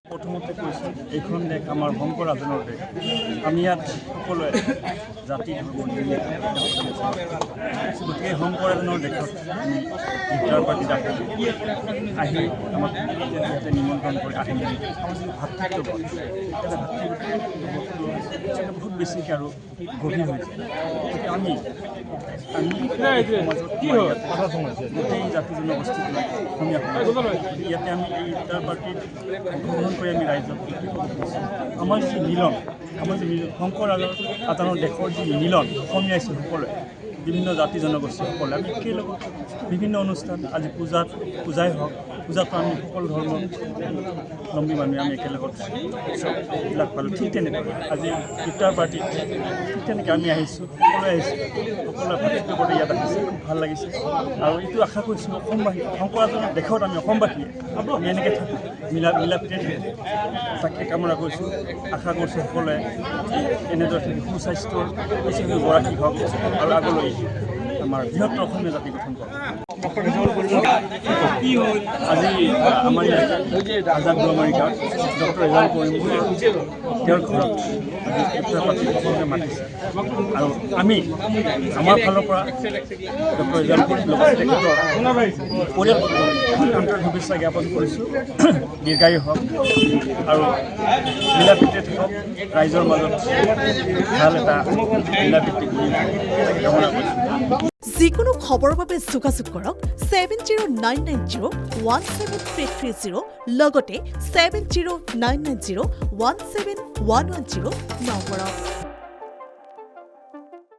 প্ৰথমতে কৈছোঁ এইখন দেশ আমাৰ শংকৰ ৰাজনৰ দেশ। আমি ইয়াত সকলোৱে জাতি গতিকে শংকৰ ৰাজনৰ দেশত আমি লিডাৰ পাৰ্টি ডাকে আহি আমাক ইয়াতে নিমন্ত্ৰণ কৰি আহি ভাতৃত্ববোধ বহুত বেছিকৈ আৰু গভীৰ হৈছে। গতিকে আমি গোটেই জাতি জনগোষ্ঠীবিলাক অসমীয়া ইয়াতে আমি এই লিডাৰ পাৰ্টিত অংশগ্ৰহণ কৰি আমি ৰাইজক আমাৰ যি মিলন শংকৰ ৰাজনৰ দেশৰ যি মিলন অসমীয়াইছে সকলোৱে বিভিন্ন জাতি জনগোষ্ঠীসকলে আমি একেলগে বিভিন্ন অনুষ্ঠান আজি পূজাই হওক পূজাতো আমি সকলো ধৰ্মাৱলম্বী মানুহে আমি একেলগত উৎসৱবিলাক পালোঁ। ঠিক তেনেকৈ আজি লিডাৰ পাৰ্টিত ঠিক তেনেকৈ আমি আহিছোঁ সকলোৱে ভাতৃত্ববোধে ইয়াত আহিছে খুব ভাল লাগিছে আৰু এইটো আশা কৰিছোঁ অসমবাসী শংকৰ ৰাজনৰ দেশত আমি অসমবাসীয়ে আমি এনেকৈ থাকোঁ মিলাপ্ৰীতিৰে থাকোঁ তাকে কামনা কৰিছোঁ। আশা কৰিছোঁ সকলোৱে এনেদৰে থাকি সুস্বাস্থ্যৰ গৰাকী হওক আৰু আগলৈ আমাৰ বৃহত্তৰ অসমীয়া জাতি গঠন কৰক। আজি আমাৰ ইয়াত আজাদ গুৱামাৰী গাঁৱত ডক্টৰ ৰেজাউল কৰিমপুৰ তেওঁৰ ঘৰত লিডাৰ পাৰ্টি সকলোকে মাতিছে আৰু আমি আমাৰ ফালৰ পৰা ডক্টৰ ৰেজাউল কৰিম লগতে তেখেতৰ পৰিয়ালক আন্তৰিক শুভেচ্ছা জ্ঞাপন কৰিছোঁ। দীৰ্ঘায়ু হওক আৰু মিলাপ্ৰীতিৰে থাকক ৰাইজৰ মাজত ভাল এটা মিলাপ্ৰীতি কৰি কামনা কৰিছোঁ। যিকোনো খবৰৰ বাবে যোগাযোগ কৰক 7099017330 লগতে 7099017110 নম্বৰত।